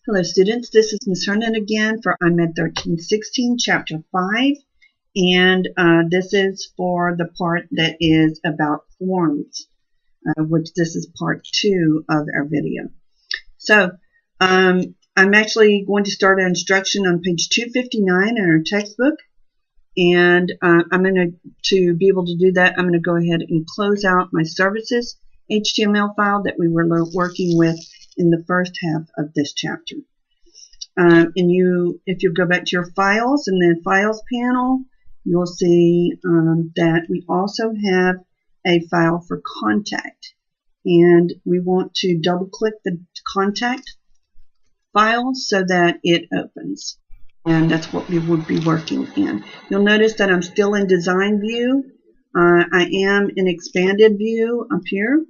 Hello students, this is Ms. Herndon again for IMED 1316 Chapter 5, and this is for the part that is about forms, which this is part 2 of our video. So I'm actually going to start our instruction on page 259 in our textbook, and I'm going to be able to do that, I'm going to go ahead and close out my services HTML file that we were working with in the first half of this chapter. And if you go back to your files in the files panel, you'll see that we also have a file for contact, and we want to double click the contact file so that it opens, and that's what we would be working in. You'll notice that I'm still in design view. I am in expanded view up here,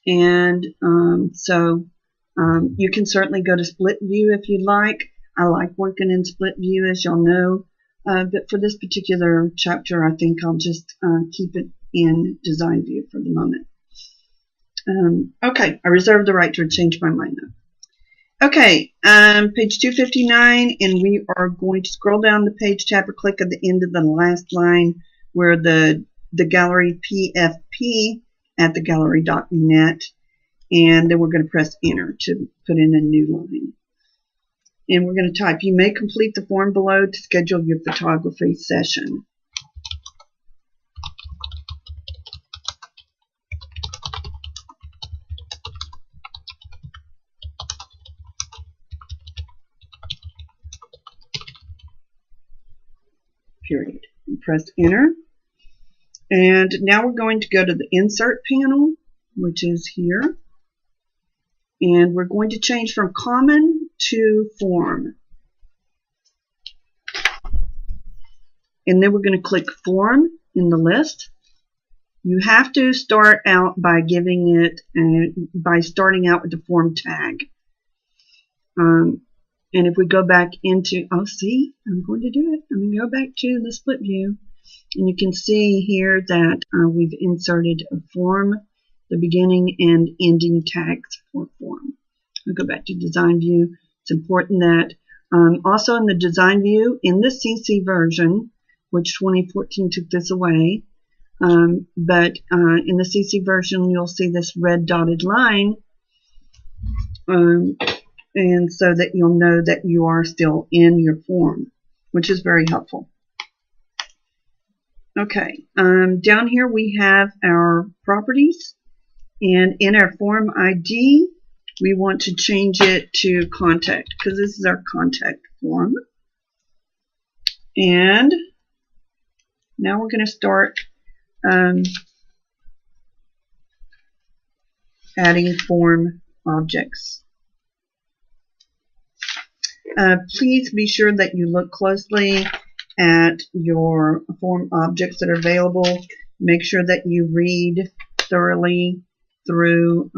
and you can certainly go to split view if you'd like. I like working in split view, as y'all know, but for this particular chapter, I think I'll just keep it in design view for the moment. Okay, I reserve the right to change my mind now. Okay, page 259, and we are going to scroll down the page, tap or click at the end of the last line where the gallery PFP at the gallery.net. And then we're going to press enter to put in a new line. And we're going to type, you may complete the form below to schedule your photography session. Period. And press enter. And now we're going to go to the insert panel, which is here. And we're going to change from common to form. And then we're going to click form in the list. You have to start out by giving it, by starting out with the form tag. And if we go back into, oh see, I'm going to do it. I'm going to go back to the split view. And you can see here that we've inserted a form, the beginning and ending tags for form. I'll go back to design view. It's important that also in the design view, in the CC version, which 2014 took this away, but in the CC version you'll see this red dotted line, and so that you'll know that you are still in your form, which is very helpful. Okay, down here we have our properties. And in our form ID, we want to change it to contact, because this is our contact form. And now we're going to start adding form objects. Please be sure that you look closely at your form objects that are available. Make sure that you read thoroughly through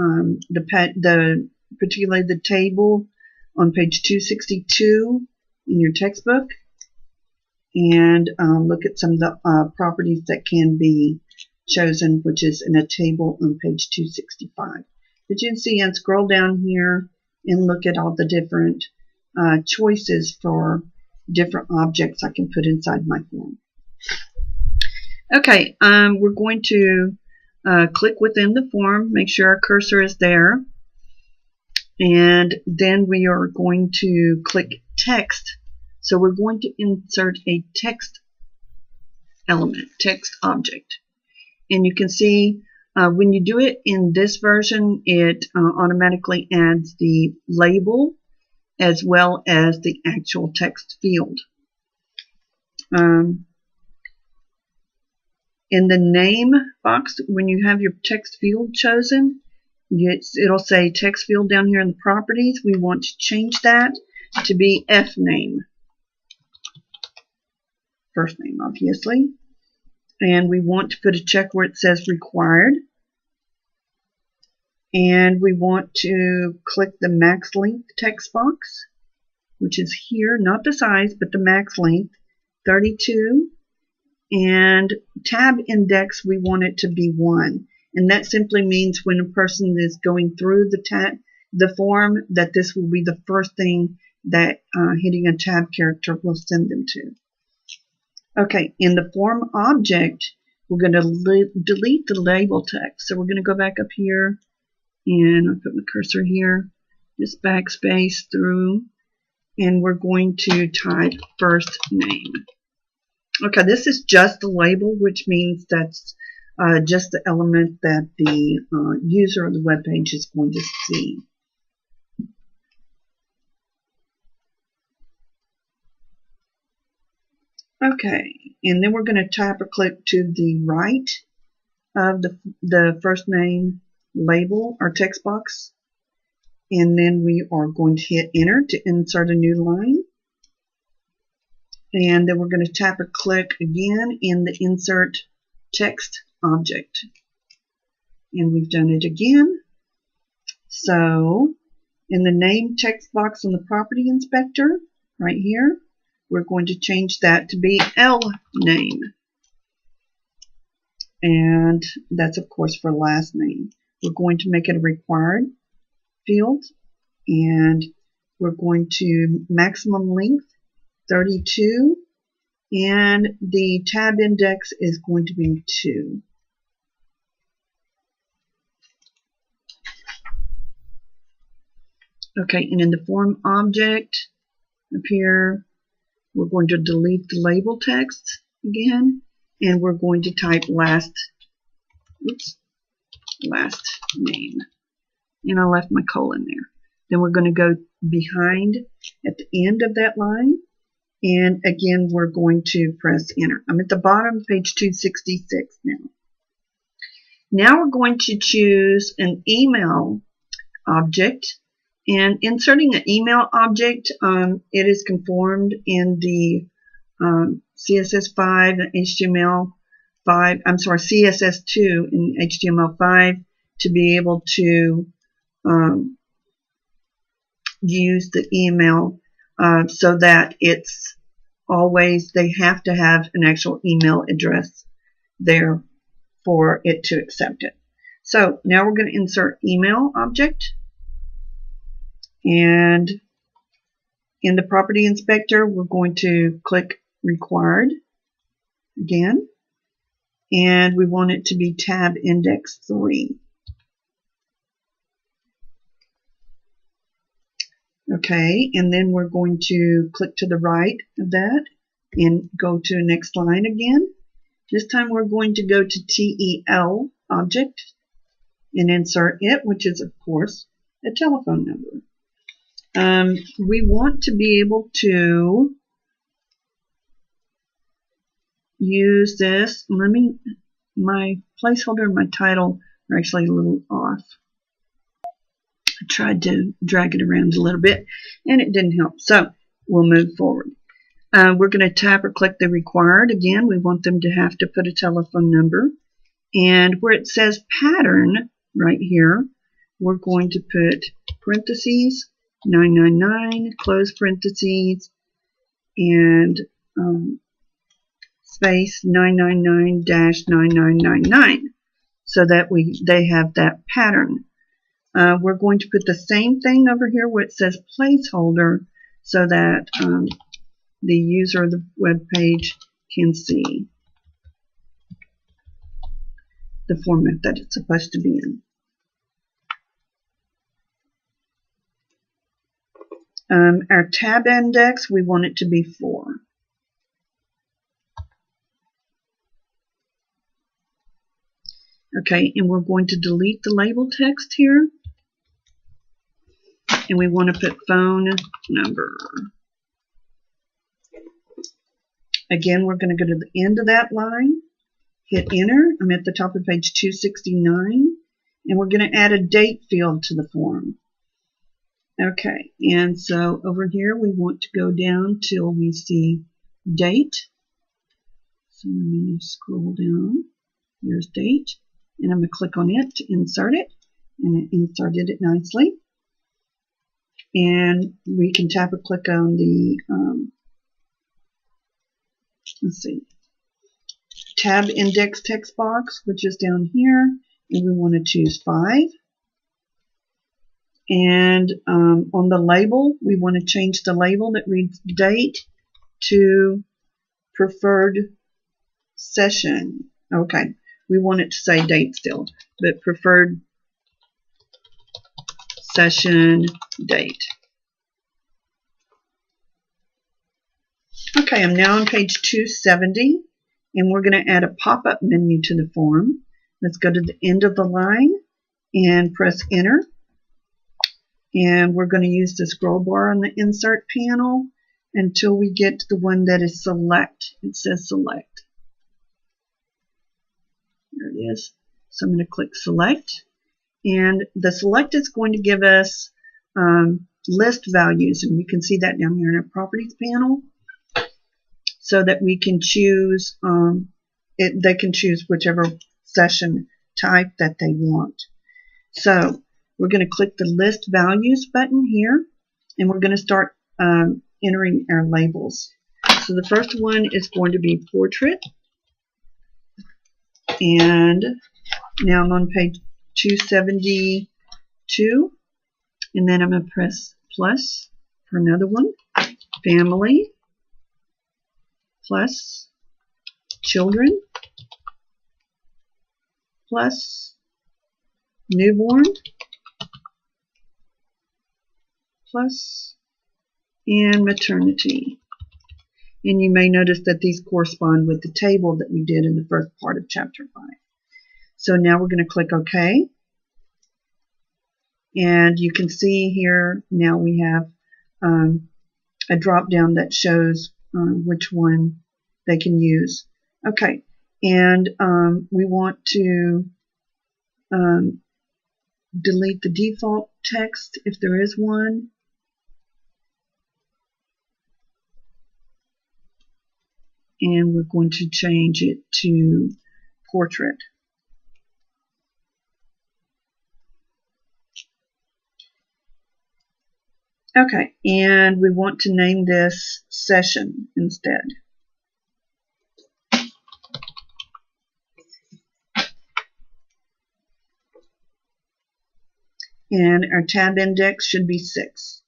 particularly the table on page 262 in your textbook, and look at some of the properties that can be chosen, which is in a table on page 265. But you can see and scroll down here and look at all the different choices for different objects I can put inside my form. Okay, we're going to click within the form, make sure our cursor is there, and then we are going to click text. So we're going to insert a text element, text object. And you can see when you do it in this version, it automatically adds the label as well as the actual text field. In the name box, when you have your text field chosen, it'll say text field down here in the properties. We want to change that to be F name. First name, obviously. And we want to put a check where it says required. And we want to click the max length text box, which is here, not the size, but the max length, 32. And tab index, we want it to be 1. And that simply means when a person is going through the the form that this will be the first thing that hitting a tab character will send them to. Okay, in the form object, we're going to delete the label text. So we're going to go back up here, and I'll put my cursor here, just backspace through, and we're going to type first name. Okay, this is just the label, which means that's just the element that the user of the web page is going to see. Okay, and then we're going to tap or click to the right of the first name label or text box, and then we are going to hit enter to insert a new line, and then we're going to tap or click again in the insert text object, and we've done it again. So in the name text box on the property inspector right here, we're going to change that to be L name, and that's of course for last name. We're going to make it a required field, and we're going to maximum length 32, and the tab index is going to be 2. Okay, and in the form object up here, we're going to delete the label text again, and we're going to type last name. And I left my colon there. Then we're going to go behind at the end of that line, and again we're going to press enter. I'm at the bottom of page 266 now. Now we're going to choose an email object. And inserting an email object, it is conformed in the CSS5 and HTML5, I'm sorry, CSS2 and HTML5 to be able to use the email so that it's always, they have to have an actual email address there for it to accept it. So now we're going to insert email object. And in the property inspector, we're going to click required again, and we want it to be tab index 3. Okay, and then we're going to click to the right of that and go to the next line again. This time we're going to go to TEL object and insert it, which is of course a telephone number. We want to be able to use this. My placeholder and my title are actually a little off. I tried to drag it around a little bit and it didn't help. So we'll move forward. We're going to tap or click the required. Again, we want them to have to put a telephone number. And where it says pattern right here, we're going to put parentheses 999, close parentheses, and space 999-9999, so that they have that pattern. We're going to put the same thing over here where it says placeholder, so that the user of the web page can see the format that it's supposed to be in. Our tab index, we want it to be 4. Okay, and we're going to delete the label text here. And we want to put phone number. Again, we're going to go to the end of that line, hit enter. I'm at the top of page 269, and we're going to add a date field to the form. Okay, and so over here we want to go down till we see date. So let me scroll down. Here's date, and I'm going to click on it to insert it, and it inserted it nicely. And we can tap or click on the let's see, tab index text box, which is down here, and we want to choose 5. And on the label, we want to change the label that reads date to preferred session. Okay, we want it to say date still, but preferred session date. Okay, I'm now on page 270, and we're going to add a pop-up menu to the form. Let's go to the end of the line and press enter. And we're going to use the scroll bar on the insert panel until we get to the one that is select. It says select. There it is. So I'm going to click select. And the select is going to give us list values. And you can see that down here in our properties panel. So that we can choose, they can choose whichever session type that they want. So we're going to click the list values button here, and we're going to start entering our labels. So the first one is going to be portrait, and now I'm on page 272, and then I'm going to press plus for another one, family, plus children, plus newborn, plus and maternity. And you may notice that these correspond with the table that we did in the first part of chapter 5. So now we're going to click OK. And you can see here now we have a drop down that shows which one they can use. Okay, and we want to delete the default text if there is one. And we're going to change it to portrait. Okay, and we want to name this session instead. And our tab index should be 6.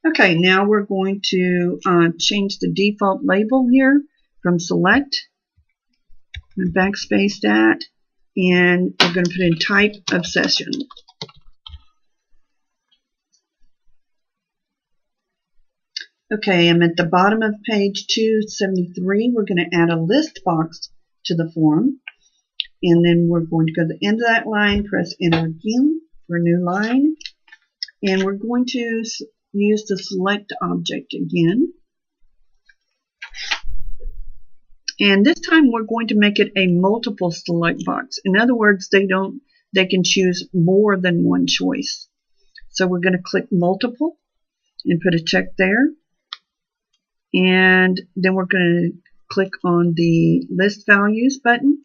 Okay, now we're going to change the default label here from select. I'm going to backspace that, and we're going to put in type of session. Okay, I'm at the bottom of page 273. We're going to add a list box to the form, and then we're going to go to the end of that line, press enter again for a new line, and we're going to use the select object again. And this time we're going to make it a multiple select box. In other words, they can choose more than one choice. So we're going to click multiple and put a check there. And then we're going to click on the list values button.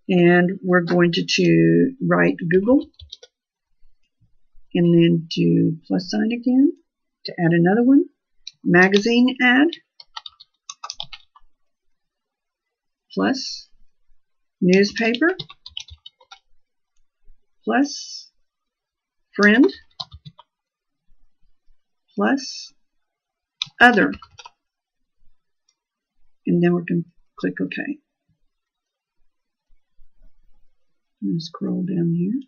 And we're going to write Google. And then do plus sign again to add another one. Magazine ad. Plus newspaper. Plus friend. Plus other. And then we're going to click OK. I'm going to scroll down here.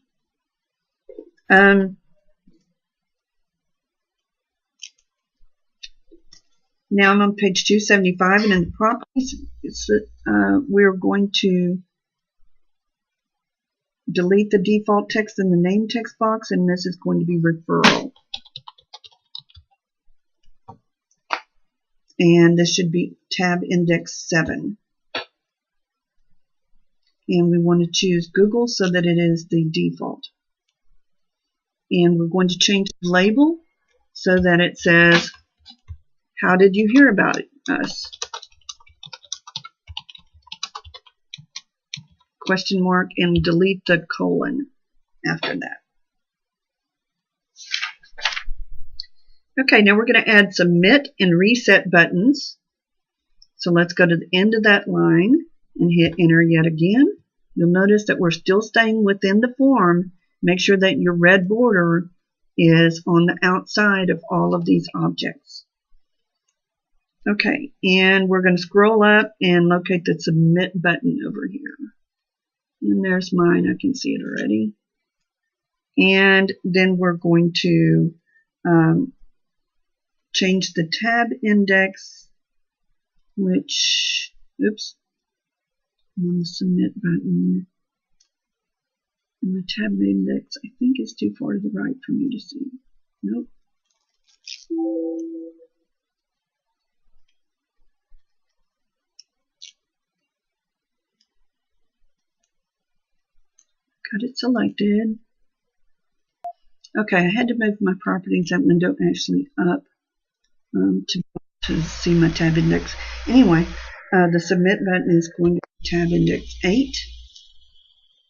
Now I'm on page 275, and in the properties, we're going to delete the default text in the name text box, and this is going to be referral. And this should be tab index 7. And we want to choose Google so that it is the default. And we're going to change the label so that it says, how did you hear about us? Question mark, and delete the colon after that. Okay, now we're going to add submit and reset buttons. So let's go to the end of that line and hit enter yet again. You'll notice that we're still staying within the form. Make sure that your red border is on the outside of all of these objects. Okay, and we're going to scroll up and locate the submit button over here. And there's mine. I can see it already. And then we're going to change the tab index, which, oops, on the submit button. And the tab index, I think, is too far to the right for me to see. Nope. Got it selected. Okay, I had to move my properties that window actually up to see my tab index. Anyway, the submit button is going to be tab index 8.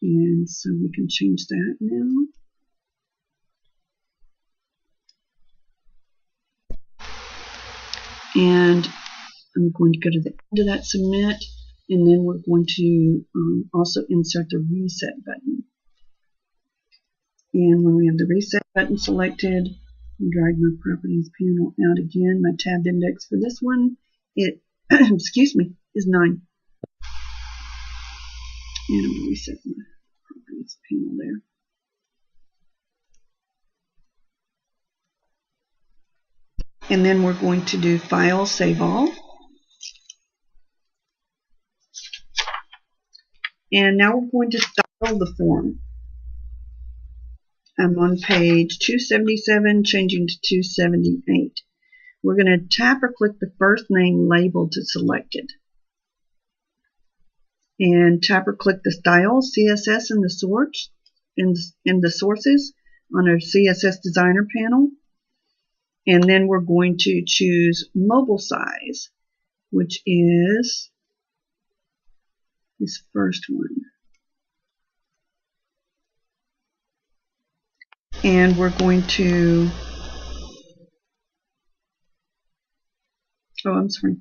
And so we can change that now. And I'm going to go to the end of that submit, and then we're going to also insert the reset button. And when we have the reset button selected, I'll drag my properties panel out again. My tab index for this one, it excuse me, is 9. And I'm going to reset my properties panel there. And then we're going to do File, Save All. And now we're going to style the form. I'm on page 277, changing to 278. We're going to tap or click the first name label to select it. And tap or click the Style, CSS, and the Source, in the Sources on our CSS Designer panel. And then we're going to choose Mobile Size, which is this first one. And we're going to, oh, I'm sorry.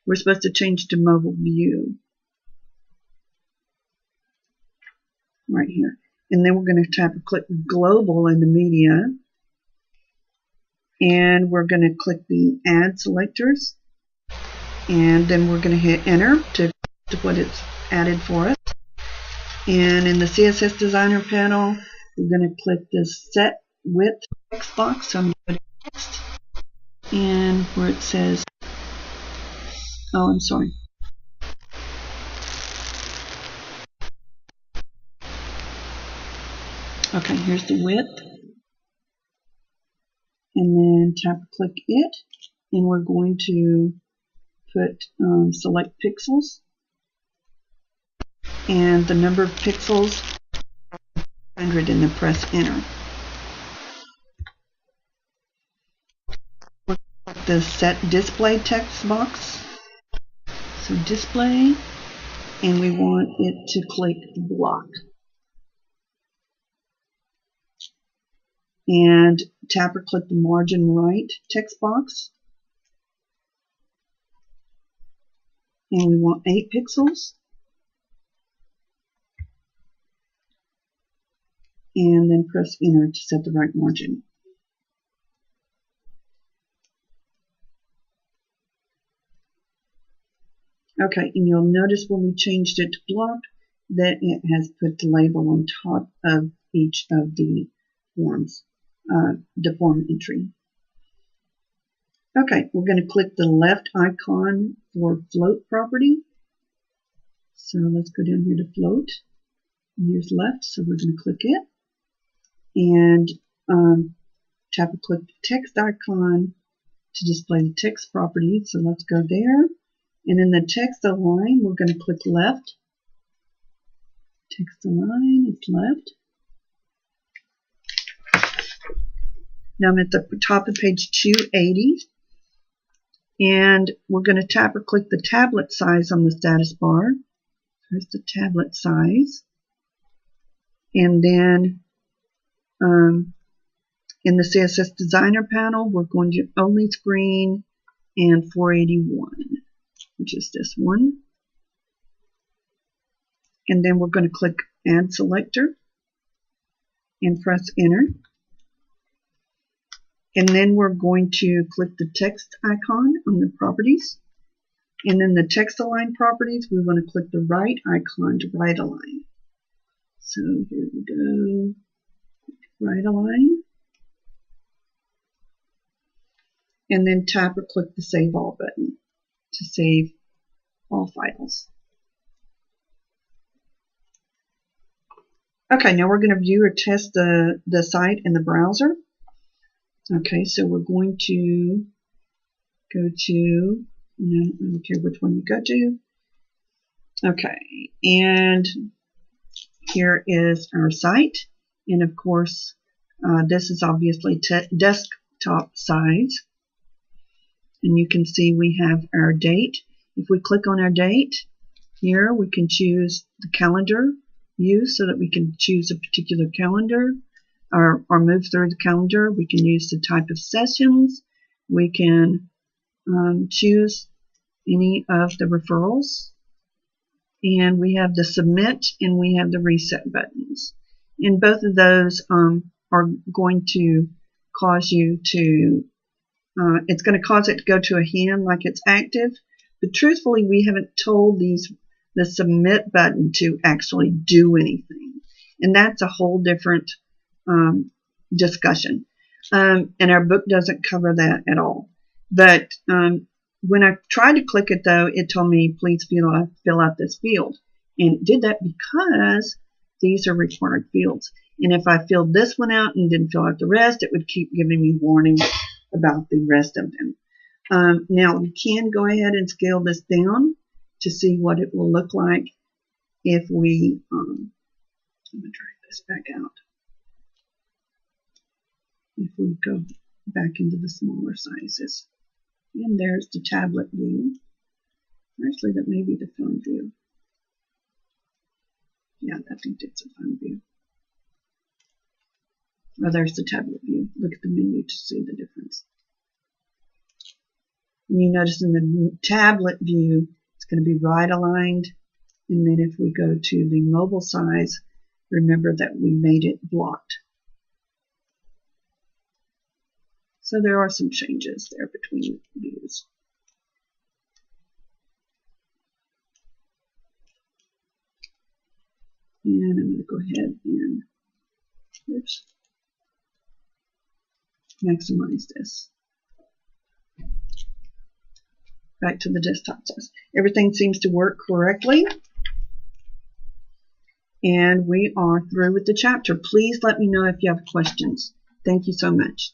We're supposed to change to Mobile View. Right here. And then we're going to tap or click Global in the media. And we're going to click the Add Selectors. And then we're going to hit Enter to what it's added for us. And in the CSS Designer panel, we're going to click this Set Width text box. So I'm going to go to Text. And where it says, oh, I'm sorry. Okay, here's the width. And then tap click it. And we're going to put select pixels. And the number of pixels, 100, and then press enter. We'll click the set display text box. So display, and we want it to click block. And tap or click the margin right text box. And we want 8 pixels. And then press enter to set the right margin. Okay, and you'll notice when we changed it to block that it has put the label on top of each of the forms, the form entry. Okay, we're going to click the left icon for float property. So let's go down here to float. Here's left, so we're going to click it. And tap and click the text icon to display the text property. So let's go there. And in the text align, we're going to click left. Text align, it's left. Now I'm at the top of page 280. And we're going to tap or click the tablet size on the status bar. There's the tablet size. And then In the CSS Designer panel, we're going to only screen and 481, which is this one. And then we're going to click Add Selector and press Enter. And then we're going to click the text icon on the properties. And then the text align properties, we want to click the right icon to right align. So here we go, right align. And then tap or click the Save All button to save all files. Okay, now we're going to view or test the site in the browser. Okay, so we're going to go to, I don't care which one you go to. Okay, and here is our site. And of course, this is obviously desktop size. And you can see we have our date. If we click on our date, here we can choose the calendar view so that we can choose a particular calendar or move through the calendar. We can use the type of sessions. We can choose any of the referrals. And we have the submit and we have the reset buttons. And both of those are going to cause you to it's going to cause it to go to a hand like it's active, but truthfully we haven't told the submit button to actually do anything, and that's a whole different discussion, and our book doesn't cover that at all. But when I tried to click it though, it told me please fill out this field, and it did that because these are required fields, and if I filled this one out and didn't fill out the rest, it would keep giving me warnings about the rest of them. Now we can go ahead and scale this down to see what it will look like if we I'm going to drag this back out. If we go back into the smaller sizes. And there's the tablet view. Actually, that may be the phone view. Yeah, I think it's a phone view. Oh, there's the tablet view. Look at the menu to see the difference. And you notice in the tablet view, it's going to be right aligned. And then if we go to the mobile size, remember that we made it blocked. So there are some changes there between views. And I'm going to go ahead and oops, maximize this. Back to the desktop size. Everything seems to work correctly. And we are through with the chapter. Please let me know if you have questions. Thank you so much.